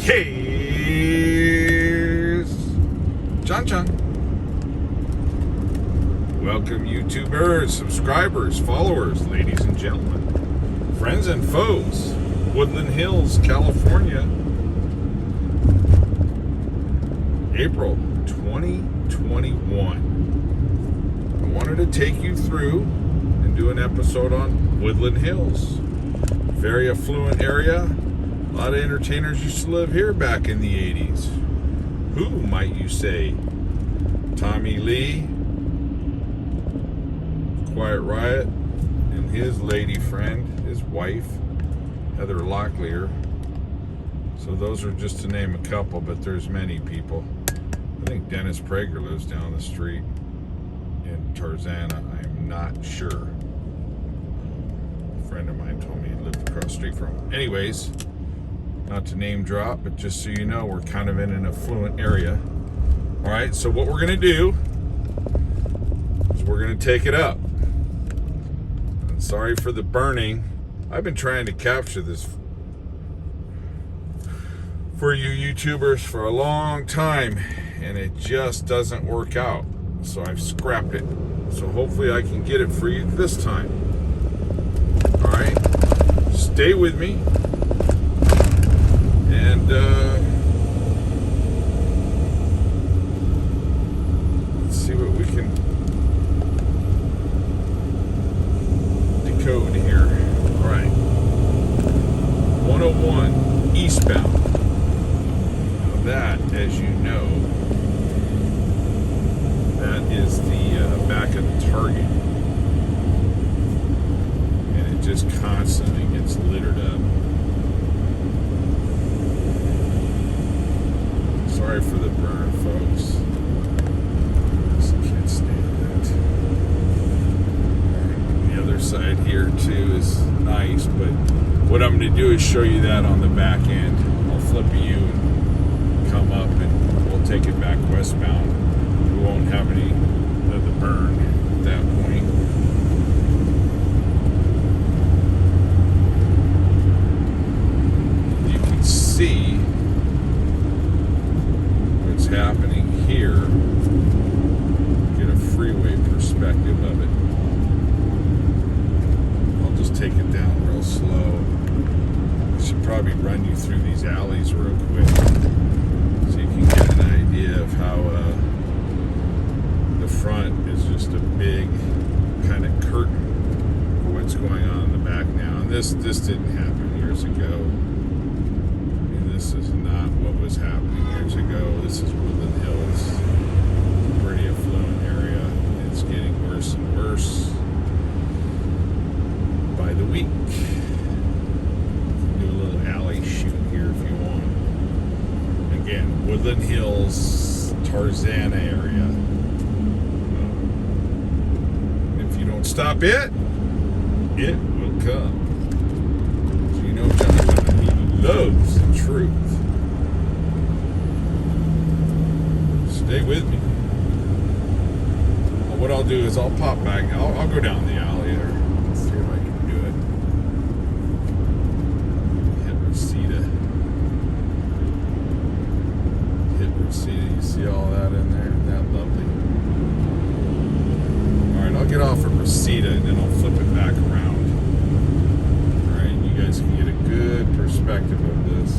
Yes, John. Welcome, YouTubers, subscribers, followers, ladies and gentlemen, friends and foes. Woodland Hills, California, April 2021. I wanted to take you through and do an episode on Woodland Hills. Very affluent area. A lot of entertainers used to live here back in the 80s. Who, might you say? Tommy Lee, Quiet Riot, and his lady friend, his wife, Heather Locklear. So those are just to name a couple, but there's many people. I think Dennis Prager lives down the street in Tarzana. I'm not sure. A friend of mine told me he lived across the street from him. Anyways, not to name drop, but just so you know, we're kind of in an affluent area. All right, so what we're gonna do is we're gonna take it up. And sorry for the burning. I've been trying to capture this for you YouTubers for a long time, and it just doesn't work out. So I've scrapped it. So hopefully I can get it for you this time. All right, stay with me. And let's see what we can decode here. All right, 101 eastbound. Now that, as you know, that is the back of the Target, and it just constantly gets littered up. Sorry for the burn, folks. Just can't stand that. The other side here too is nice, but what I'm going to do is show you that on the back end. I'll flip a U and come up, and we'll take it back westbound. We won't have any of the burn at that point. You can see happening here. Get a freeway perspective of it. I'll just take it down real slow. I should probably run you through these alleys real quick so you can get an idea of how the front is just a big kind of curtain for what's going on in the back now. And this didn't happen years ago. This is not what was happening years ago. This is Woodland Hills. It's a pretty affluent area. It's getting worse and worse by the week. Do a little alley shoot here if you want. Again, Woodland Hills, Tarzana area. If you don't stop it, it will come. So you know Jonathan, he loves the truth. Stay with me. Well, what I'll do is I'll pop back. I'll go down the alley there. Let's see if I can do it. Hit Reseda. You see all that in there? Isn't that lovely? Alright, I'll get off of Reseda and then I'll flip it back around. Alright, you guys can get a good perspective of this.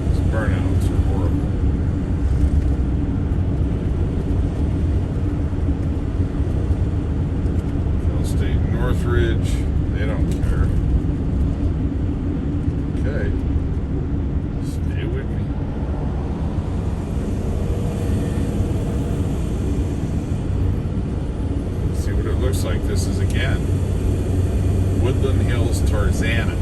These burnouts are horrible. Cal State Northridge, they don't care. Okay. Stay with me. Looks like this is again Woodland Hills, Tarzana.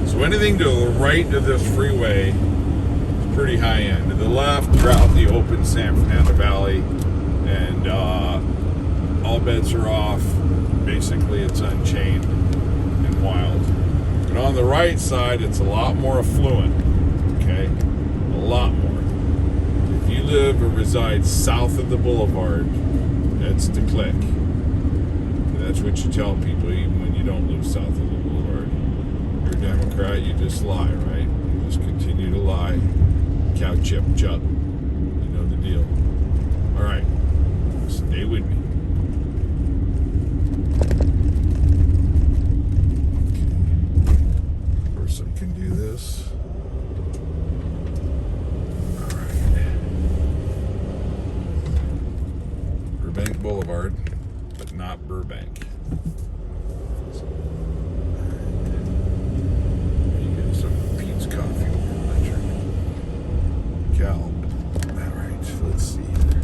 So anything to the right of this freeway is pretty high end. To the left, you're out in the open San Fernando Valley, and all bets are off. Basically, it's unchained and wild. But on the right side, it's a lot more affluent. Okay, a lot more. If you live or reside south of the boulevard, that's the click. That's what you tell people, even when you don't live south of the boulevard. You're a Democrat, you just lie, right? You just continue to lie. Cow chip chup. You know the deal. All right. Stay with me. Okay. First I can do this. All right. Burbank Boulevard, but not Burbank. You get some Pete's coffee. Cal. All right, let's see here.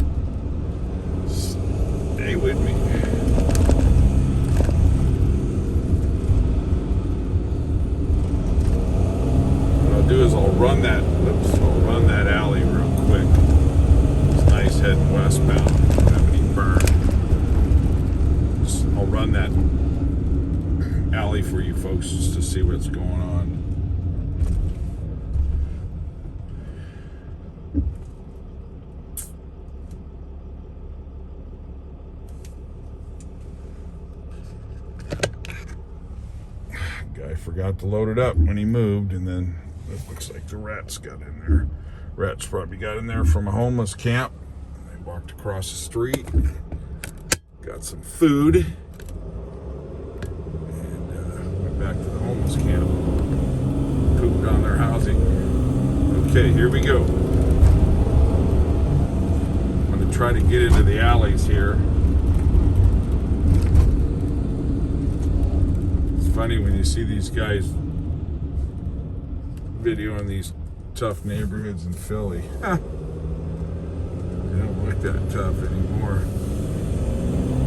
Stay with me. What I'll do is I'll run that alley real quick. It's nice heading westbound. Don't have any burn. I'll run that alley for you folks just to see what's going on. Guy forgot to load it up when he moved, and then it looks like the rats got in there. Rats probably got in there from a homeless camp. They walked across the street, got some food, and went back to the homeless camp. Pooped on their housing. Okay, here we go. I'm going to try to get into the alleys here. Funny when you see these guys videoing these tough neighborhoods in Philly. They don't look that tough anymore.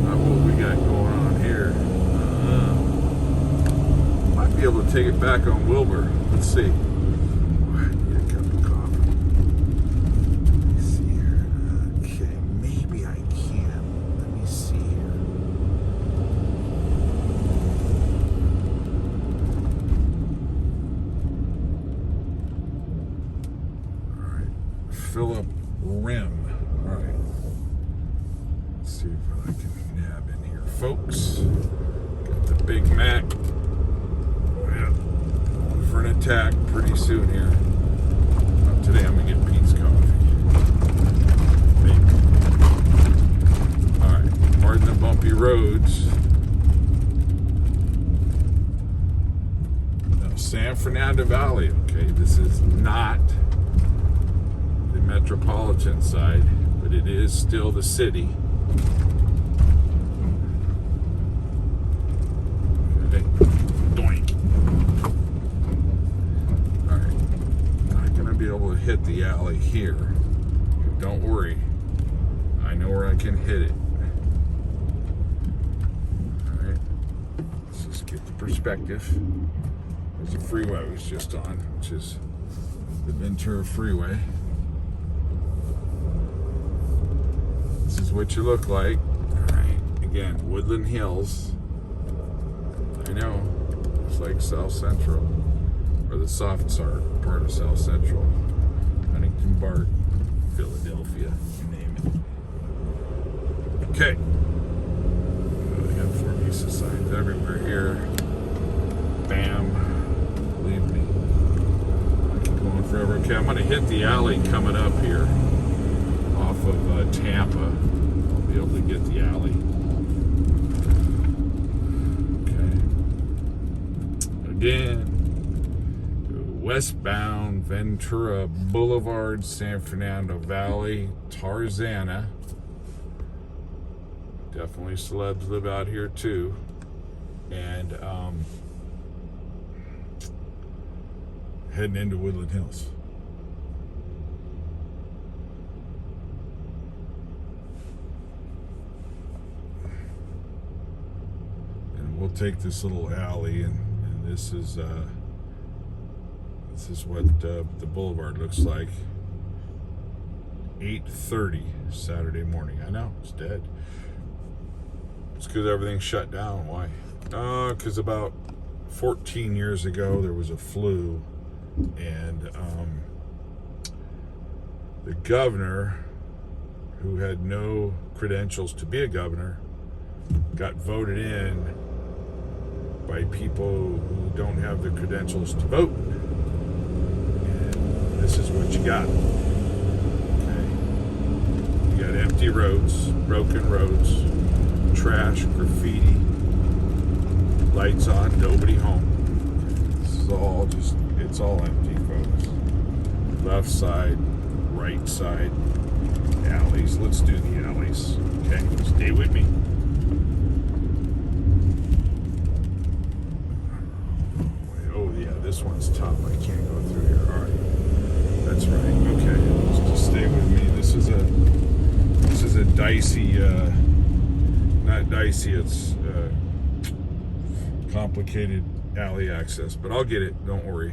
Not what we got going on here. Might be able to take it back on Wilbur. Let's see. I need a cup of coffee. Let me see here. Okay, maybe I can. Let me see here. Philip Rim. All right. Let's see if I can nab in here, folks. Got the Big Mac. Yeah. Going for an attack pretty soon here. Today I'm gonna get Pete's coffee. Maybe. All right. Pardon the bumpy roads. Now, San Fernando Valley. Okay, this is not metropolitan side, but it is still the city. Okay. Doink. Alright. Not gonna be able to hit the alley here. Don't worry. I know where I can hit it. Alright. Let's just get the perspective. There's a freeway I was just on, which is the Ventura Freeway. This is what you look like. Alright, again, Woodland Hills. I know, it's like South Central, or the soft part of South Central. Huntington Park, Philadelphia, you name it. Okay. They got 4 pieces of signs everywhere here. Bam. Believe me. I keep going forever. Okay, I'm going to hit the alley coming up here. Off of Tampa. I'll be able to get the alley. Okay. Again, westbound Ventura Boulevard, San Fernando Valley, Tarzana. Definitely celebs live out here too. And heading into Woodland Hills. We'll take this little alley, and this is what the boulevard looks like. 8:30 Saturday morning. I know it's dead. It's because everything's shut down. Why? Because about 14 years ago there was a flu, and the governor, who had no credentials to be a governor, got voted in by people who don't have the credentials to vote. And this is what you got. Okay. You got empty roads, broken roads, trash, graffiti, lights on, nobody home. It's all empty, folks. Left side, right side, alleys. Let's do the alleys. Okay, stay with me. Oh yeah, this one's tough. I can't go through here. All right, that's right. Okay, just stay with me. This is a dicey, not dicey. It's complicated alley access, but I'll get it. Don't worry.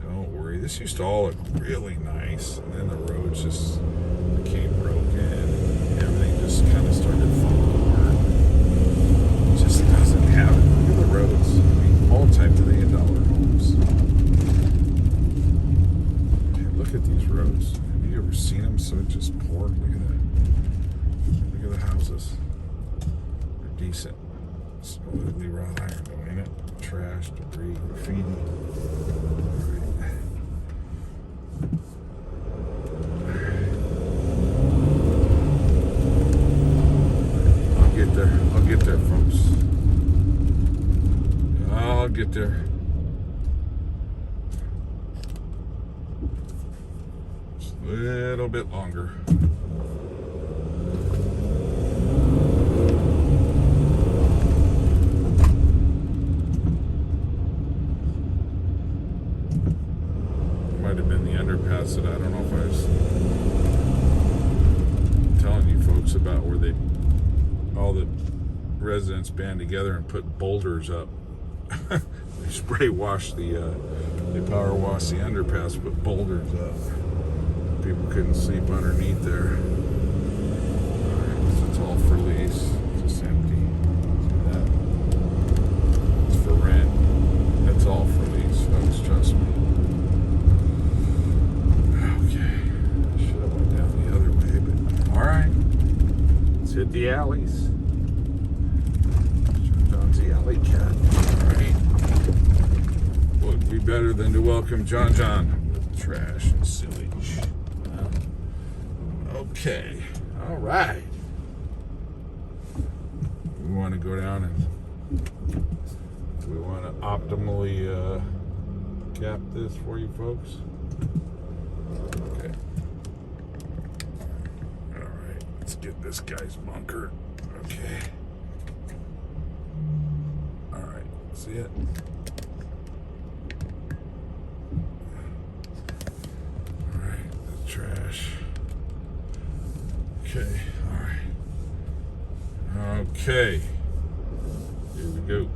Don't worry. This used to all look really nice, and then the roads just became broken, and everything just kind of started falling apart. It just doesn't have it. Look at the roads. I mean, multi-million-dollar homes. Okay, look at these roads. Have you ever seen them so just poor? Look at that. Look at the houses. They're decent. Solidly wrought iron, though, ain't it? Trash, debris, graffiti. I'll get there, folks. I'll get there. Just a little bit longer. Might have been the underpass that I don't know if I was telling you folks about where all the residents band together and put boulders up. They spray wash they power wash the underpass, put boulders up. People couldn't sleep underneath there. Alright, so it's all for lease. It's just empty. See that? It's for rent. That's all for lease, folks, trust me. Okay. I should have went down the other way, but alright. Let's hit the alleys. John's the alley cat. Alright. What would be better than to welcome John with trash and sewage? Okay. Alright. We want to go down and we want to optimally cap this for you folks. Okay. Alright. Let's get this guy's bunker. Okay. Alright. See it? Alright. The trash. Okay. Alright. Okay. Here we go.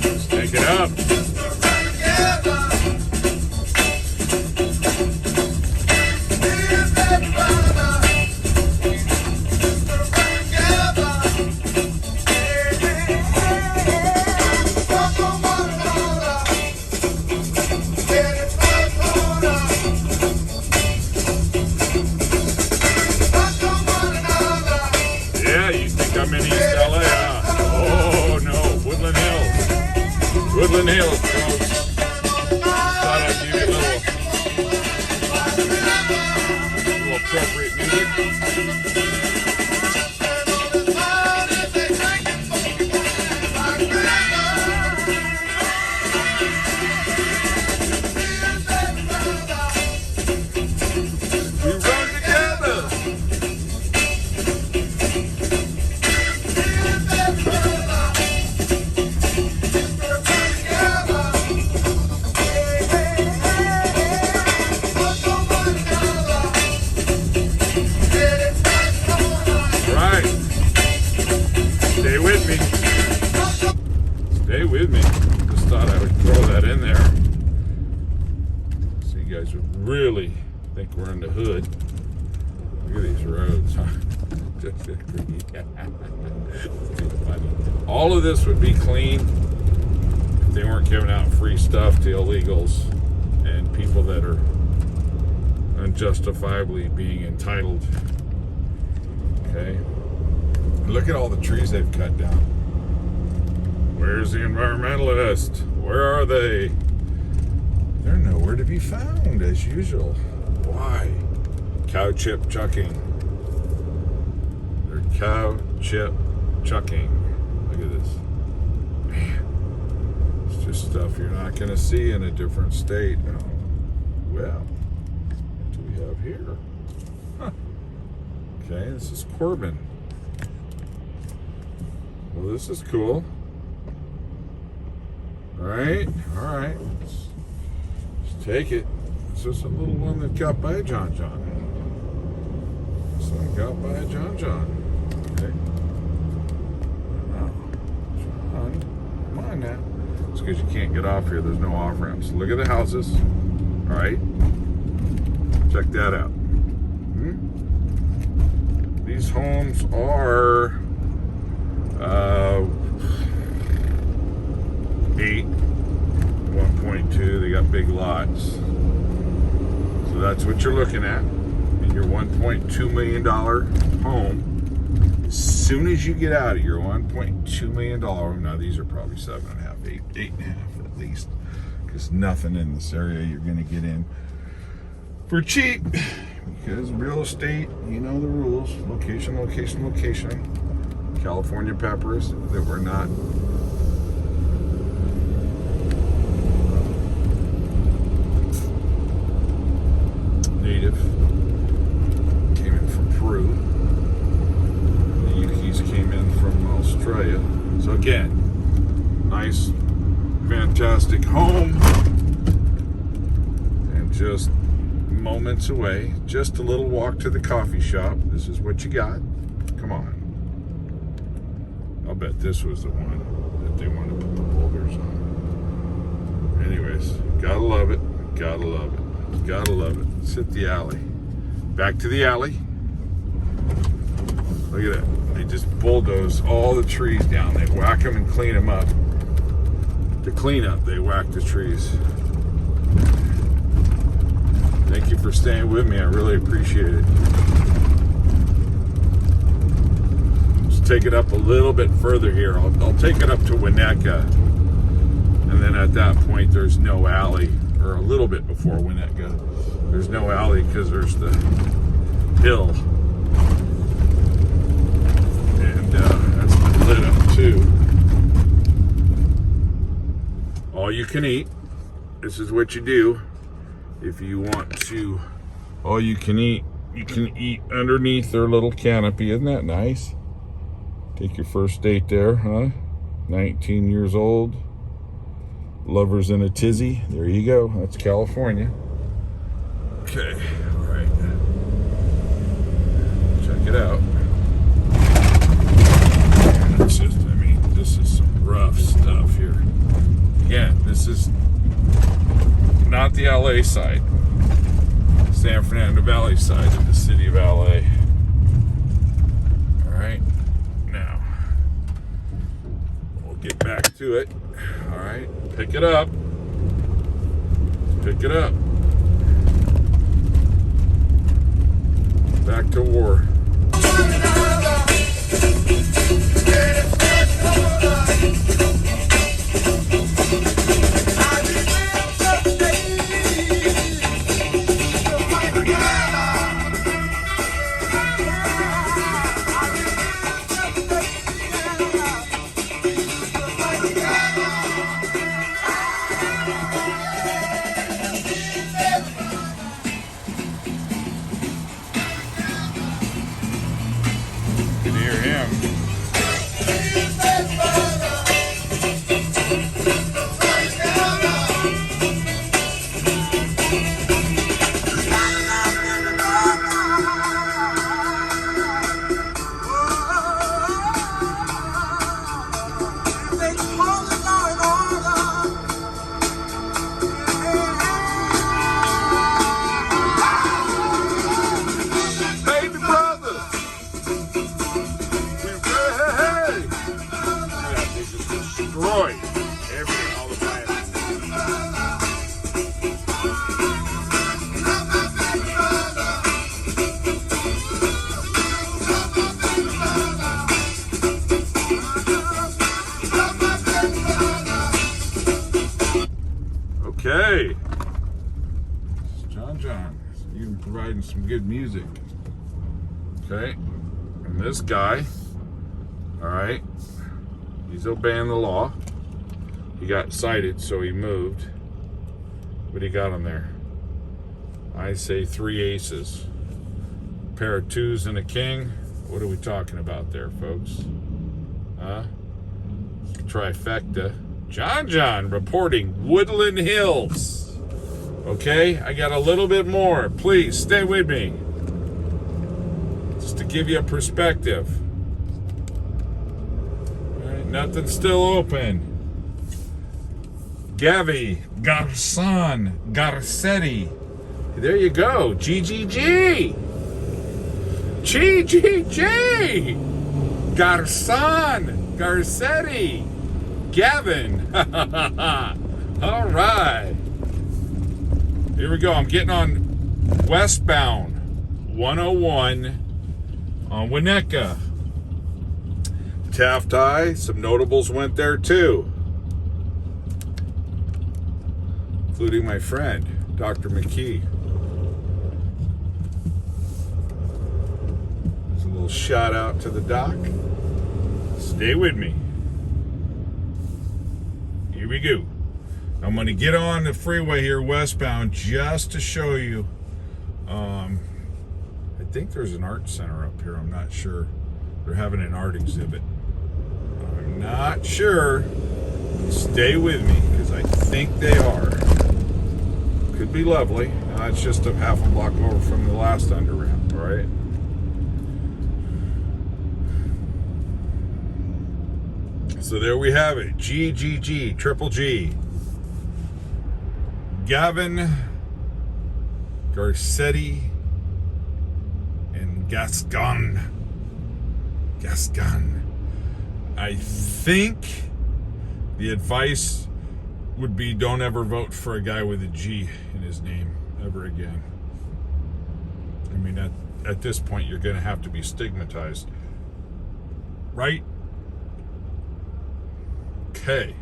Let's take it up. Woodland Hills, folks. Thought I'd give you a little appropriate music. We run together. Stay with me. Just thought I would throw that in there. So you guys would really think we're in the hood. Look at these roads, huh? Just too funny. All of this would be clean if they weren't giving out free stuff to illegals. and people that are unjustifiably being entitled. Okay, look at all the trees they've cut down. Where's the environmentalist? Where are they? They're nowhere to be found, as usual. Why? Cow chip chucking. They're cow chip chucking. Look at this. Man, it's just stuff you're not going to see in a different state. Oh, well, what do we have here? Huh. Okay, this is Corbin. Well, this is cool. All right. Let's take it. This is a little one that got by John. This one got by John. Okay. Oh, John, come on now. It's because you can't get off here. There's no off ramps. Look at the houses. All right. Check that out. These homes are 1.2. They got big lots. So that's what you're looking at in your $1.2 million home. As soon as you get out of your $1.2 million home, now these are probably 7.5, 8.5 at least, because nothing in this area you're going to get in for cheap, because real estate, you know the rules. Location. California peppers that were not native, came in from Peru. The Yukis came in from Australia. So again, nice, fantastic home, and just moments away, just a little walk to the coffee shop. This is what you got. Come on. I'll bet this was the one that they want to put the boulders on. Anyways, gotta love it. Let's hit the alley. Back to the alley. Look at that. They just bulldoze all the trees down. They whack them and clean them up. To clean up, they whack the trees. Thank you for staying with me. I really appreciate it. Let's take it up a little bit further here. I'll take it up to Winnetka. And then at that point, there's no alley. Or a little bit before Winnetka. There's no alley because there's the hill. And that's been lit up too. All you can eat. This is what you do. If you want to, all you can eat, you can eat underneath their little canopy. Isn't that nice? Take your first date there, huh? 19 years old. Lovers in a tizzy. There you go. That's California. Okay, all right. Check it out. It's just, I mean, this is some rough stuff here. Again, this is not the LA side. San Fernando Valley side of the city of LA. All right, now we'll get back to it. All right, pick it up. Pick it up. Back to war. Okay. John. You're providing some good music. Okay. And this guy, all right, he's obeying the law. He got cited, so he moved. What do you got on there? I say 3 aces. A pair of 2s and a king. What are we talking about there, folks? Huh? Trifecta. John reporting Woodland Hills. Okay, I got a little bit more. Please stay with me. Just to give you a perspective. All right, nothing's still open. Garcetti. There you go. GGG. Garcetti. Gavin. All right. Here we go. I'm getting on westbound 101 on Winnetka. Taft High. Some notables went there too, including my friend, Dr. McKee. There's a little shout out to the doc. Stay with me. Here we go. I'm going to get on the freeway here westbound just to show you. I think there's an art center up here. I'm not sure. They're having an art exhibit. I'm not sure. Stay with me because I think they are. Could be lovely. It's just a half a block over from the last underramp, all right? So there we have it. Triple G. Gavin, Garcetti, and Gascon. I think the advice would be don't ever vote for a guy with a G in his name ever again. I mean, at this point, you're going to have to be stigmatized. Right? Okay.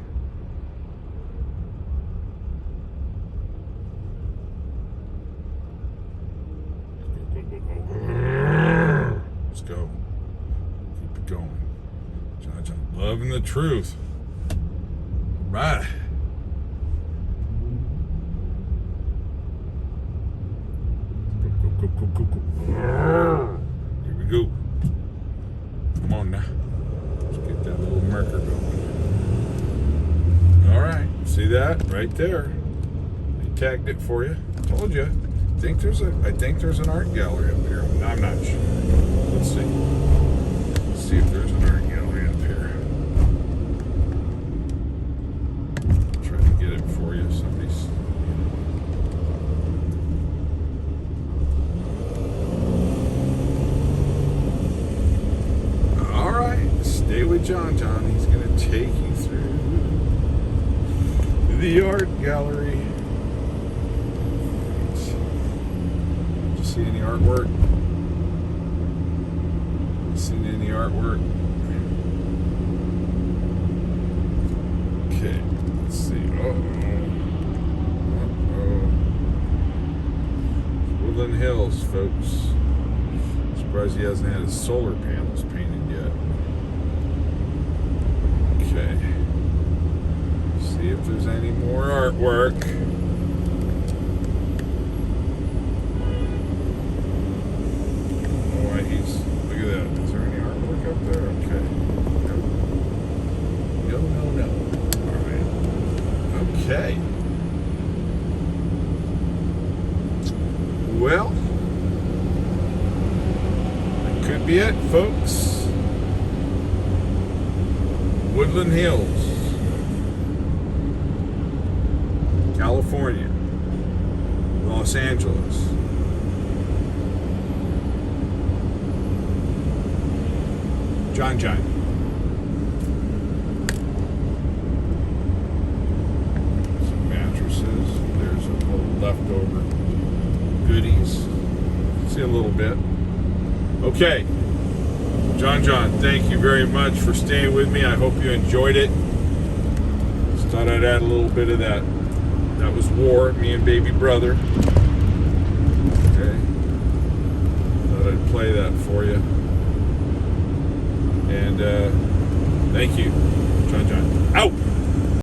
Let's go. Keep it going. John, loving the truth. All right. Go. Here we go. Come on now. Let's get that little marker going. All right. See that? Right there. I tagged it for you. Told you. I think there's an art gallery up here. I'm not sure. Let's see. Let's see if there's an art gallery up here. Try to get it for you. Somebody's. All right. Stay with John. He's going to take you through the art gallery. See any artwork? Seen any artwork? Okay, let's see. Woodland Hills, folks. Surprised he hasn't had his solar panels painted yet. Okay. See if there's any more artwork. Look at that. Is there any artwork up there? Okay. No. All right. Okay. Well, that could be it, folks. Woodland Hills, California, Los Angeles. John. Some mattresses. There's a little leftover goodies. See a little bit. Okay. John, thank you very much for staying with me. I hope you enjoyed it. Just thought I'd add a little bit of that That was War, me and baby brother. Okay. Thought I'd play that for you. And thank you, John. Out!